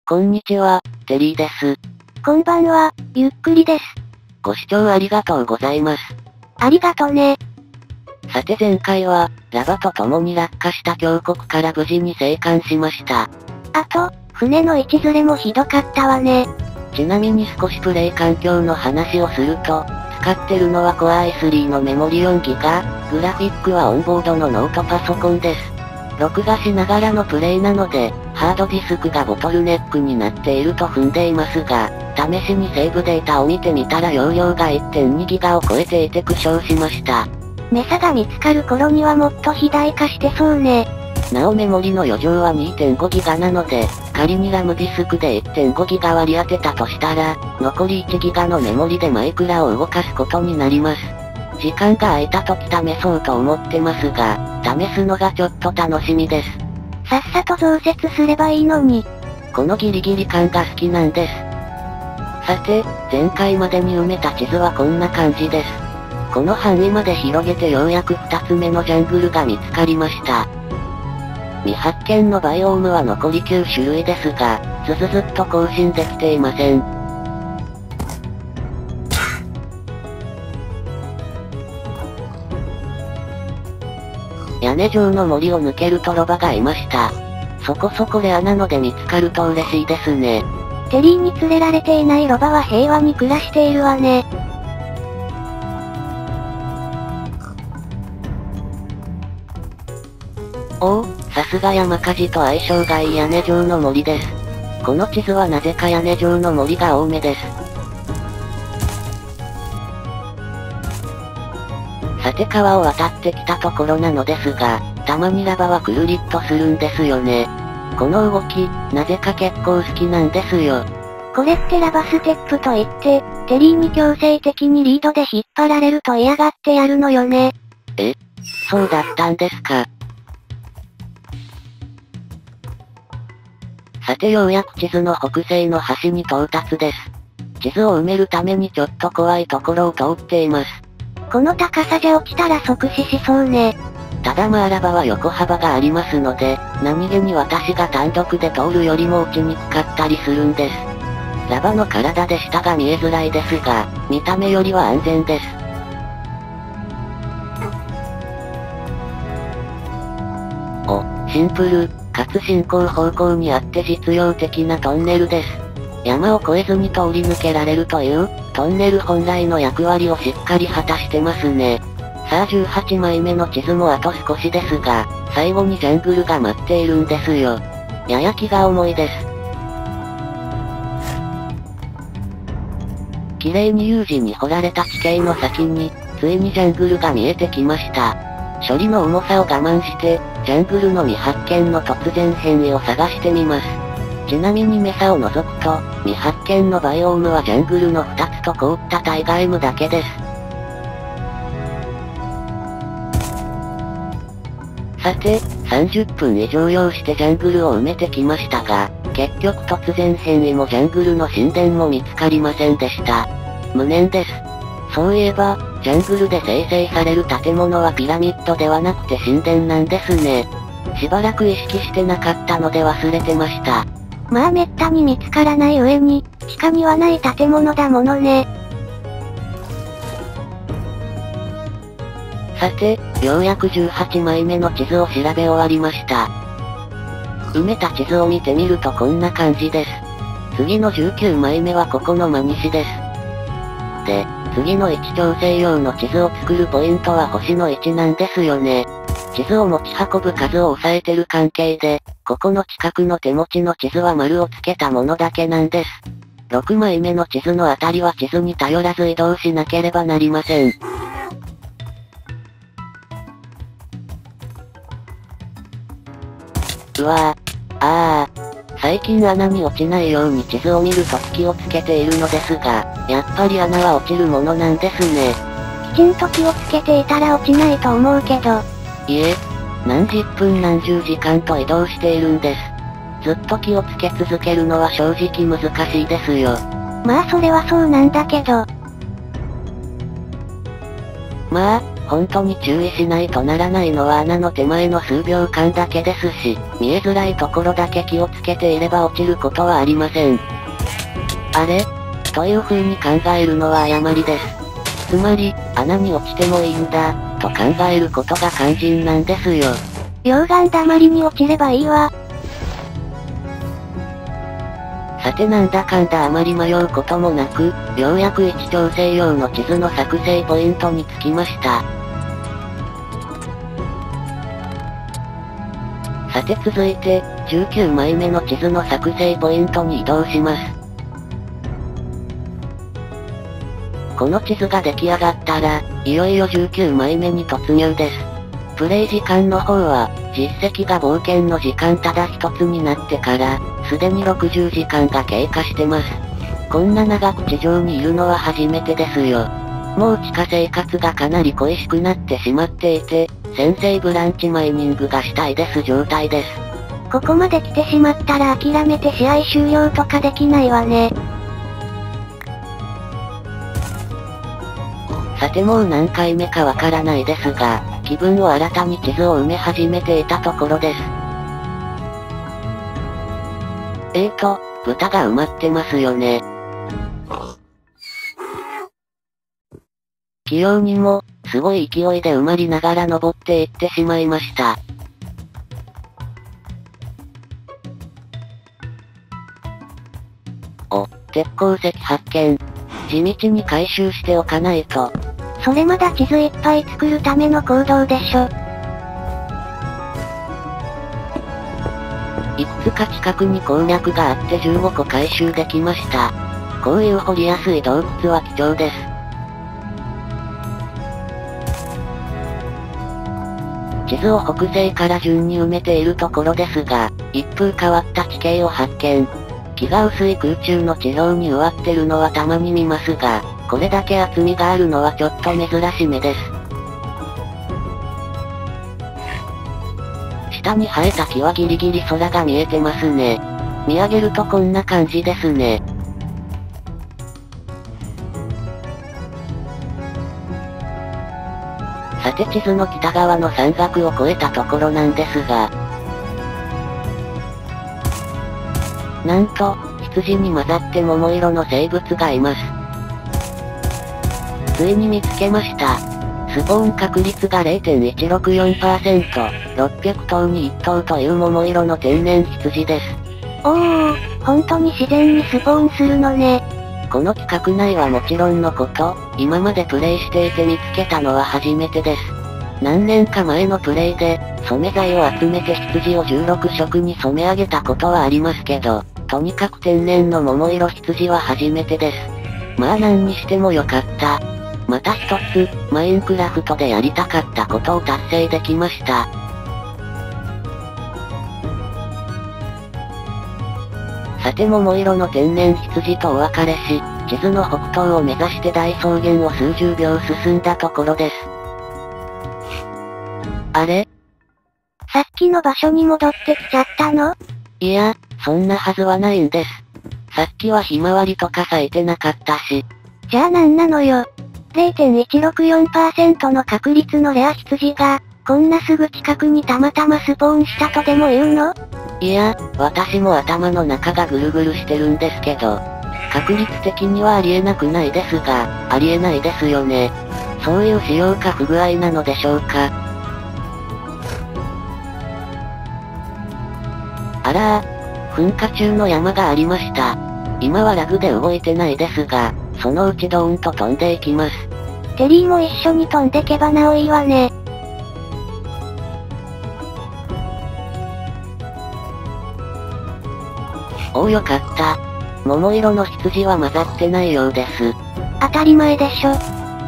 こんにちは、テリーです。こんばんは、ゆっくりです。ご視聴ありがとうございます。ありがとね。さて前回は、ラバと共に落下した峡谷から無事に生還しました。あと、船の位置ずれもひどかったわね。ちなみに少しプレイ環境の話をすると、使ってるのは Core i3 のメモリ 4GB、グラフィックはオンボードのノートパソコンです。録画しながらのプレイなので、ハードディスクがボトルネックになっていると踏んでいますが、試しにセーブデータを見てみたら容量が 1.2GB を超えていて苦笑しました。メサが見つかる頃にはもっと肥大化してそうね。なおメモリの余剰は 2.5GB なので、仮にラムディスクで 1.5GB 割り当てたとしたら、残り 1GB のメモリでマイクラを動かすことになります。時間が空いた時試そうと思ってますが、試すのがちょっと楽しみです。さっさと増設すればいいのに。このギリギリ感が好きなんです。さて、前回までに埋めた地図はこんな感じです。この範囲まで広げてようやく2つ目のジャングルが見つかりました。未発見のバイオームは残り9種類ですが、ずっと更新できていません。屋根状の森を抜けるとロバがいました。そこそこレアなので見つかると嬉しいですね。テリーに連れられていないロバは平和に暮らしているわね。おお、さすが山火事と相性がいい屋根状の森です。この地図はなぜか屋根状の森が多めです。さて川を渡ってきたところなのですが、たまにラバはくるりっとするんですよね。この動き、なぜか結構好きなんですよ。これってラバステップと言って、テリーに強制的にリードで引っ張られると嫌がってやるのよね。そうだったんですか。さてようやく地図の北西の端に到達です。地図を埋めるためにちょっと怖いところを通っています。この高さじゃ落ちたら即死しそうね。ただラバは横幅がありますので、何気に私が単独で通るよりも落ちにくかったりするんです。ラバの体で下が見えづらいですが、見た目よりは安全です。シンプル、かつ進行方向にあって実用的なトンネルです。山を越えずに通り抜けられるという、トンネル本来の役割をしっかり果たしてますね。さあ18枚目の地図もあと少しですが、最後にジャングルが待っているんですよ。やや気が重いです。綺麗に U 字に掘られた地形の先に、ついにジャングルが見えてきました。処理の重さを我慢して、ジャングルの未発見の突然変異を探してみます。ちなみにメサを除くと、未発見のバイオームはジャングルの2つと凍ったタイガイムだけです。さて、30分以上要してジャングルを埋めてきましたが、結局突然変異もジャングルの神殿も見つかりませんでした。無念です。そういえば、ジャングルで生成される建物はピラミッドではなくて神殿なんですね。しばらく意識してなかったので忘れてました。めったに見つからない上に、地下にはない建物だものね。さて、ようやく18枚目の地図を調べ終わりました。埋めた地図を見てみるとこんな感じです。次の19枚目はここの真西です。で、次の位置調整用の地図を作るポイントは星の位置なんですよね。地図を持ち運ぶ数を抑えてる関係で、ここの近くの手持ちの地図は丸をつけたものだけなんです。6枚目の地図のあたりは地図に頼らず移動しなければなりません。うわぁ。最近穴に落ちないように地図を見ると気をつけているのですが、やっぱり穴は落ちるものなんですね。きちんと気をつけていたら落ちないと思うけど。いえ、何十分何十時間と移動しているんです。ずっと気をつけ続けるのは正直難しいですよ。それはそうなんだけど。本当に注意しないとならないのは穴の手前の数秒間だけですし、見えづらいところだけ気をつけていれば落ちることはありません。あれ？という風に考えるのは誤りです。つまり、穴に落ちてもいいんだ、と考えることが肝心なんですよ。溶岩だまりに落ちればいいわ。さてなんだかんだあまり迷うこともなく、ようやく位置調整用の地図の作成ポイントに着きました。さて続いて、19枚目の地図の作成ポイントに移動します。この地図が出来上がったら、いよいよ19枚目に突入です。プレイ時間の方は、実績が冒険の時間ただ一つになってから、すでに60時間が経過してます。こんな長く地上にいるのは初めてですよ。もう地下生活がかなり恋しくなってしまっていて、先生ブランチマイニングがしたいです状態です。ここまで来てしまったら諦めて試合終了とかできないわね。さてもう何回目かわからないですが、気分を新たに地図を埋め始めていたところです。豚が埋まってますよね。器用にも、すごい勢いで埋まりながら登っていってしまいました。お、鉄鉱石発見。地道に回収しておかないと。それまだ地図いっぱい作るための行動でしょ。いくつか近くに鉱脈があって15個回収できました。こういう掘りやすい洞窟は貴重です。地図を北西から順に埋めているところですが、一風変わった地形を発見。気が薄い空中の地表に植わってるのはたまに見ますが、これだけ厚みがあるのはちょっと珍しめです。下に生えた木はギリギリ空が見えてますね。見上げるとこんな感じですね。さて地図の北側の山岳を越えたところなんですが、なんと、羊に混ざって桃色の生物がいます。ついに見つけました。スポーン確率が 0.164%、600頭に1頭という桃色の天然羊です。おー、本当に自然にスポーンするのね。この企画内はもちろんのこと、今までプレイしていて見つけたのは初めてです。何年か前のプレイで、染め剤を集めて羊を16色に染め上げたことはありますけど、とにかく天然の桃色羊は初めてです。まあ何にしてもよかった。また一つ、マインクラフトでやりたかったことを達成できました。さて桃色の天然羊とお別れし、地図の北東を目指して大草原を数十秒進んだところです。あれ？さっきの場所に戻ってきちゃったの？いや、そんなはずはないんです。さっきはひまわりとか咲いてなかったし。じゃあなんなのよ。0.164% の確率のレア羊が、こんなすぐ近くにたまたまスポーンしたとでも言うの？いや、私も頭の中がぐるぐるしてるんですけど、確率的にはありえなくないですが、ありえないですよね。そういう仕様か不具合なのでしょうか。あらー、噴火中の山がありました。今はラグで動いてないですが、そのうちドーンと飛んでいきます。テリーも一緒に飛んでけばなおいいわね。おーよかった。桃色の羊は混ざってないようです。当たり前でしょ。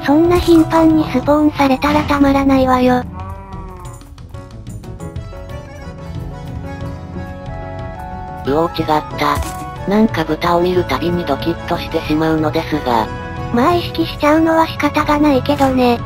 そんな頻繁にスポーンされたらたまらないわよ。うおー違った。なんか豚を見るたびにドキッとしてしまうのですが。まあ意識しちゃうのは仕方がないけどね。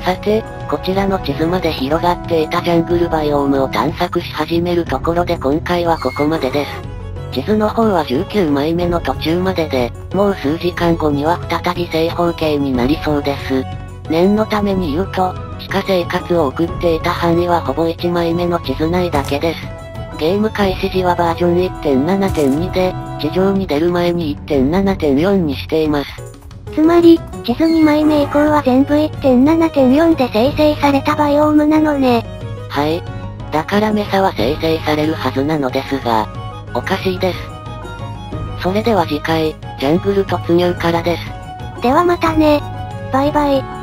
さて、こちらの地図まで広がっていたジャングルバイオームを探索し始めるところで今回はここまでです。地図の方は19枚目の途中までで、もう数時間後には再び正方形になりそうです。念のために言うと、地下生活を送っていた範囲はほぼ1枚目の地図内だけです。ゲーム開始時はバージョン 1.7.2 で、地上に出る前に 1.7.4 にしています。つまり、地図2枚目以降は全部 1.7.4 で生成されたバイオームなのね。はい。だからメサは生成されるはずなのですが、おかしいです。それでは次回、ジャングル突入からです。ではまたね。バイバイ。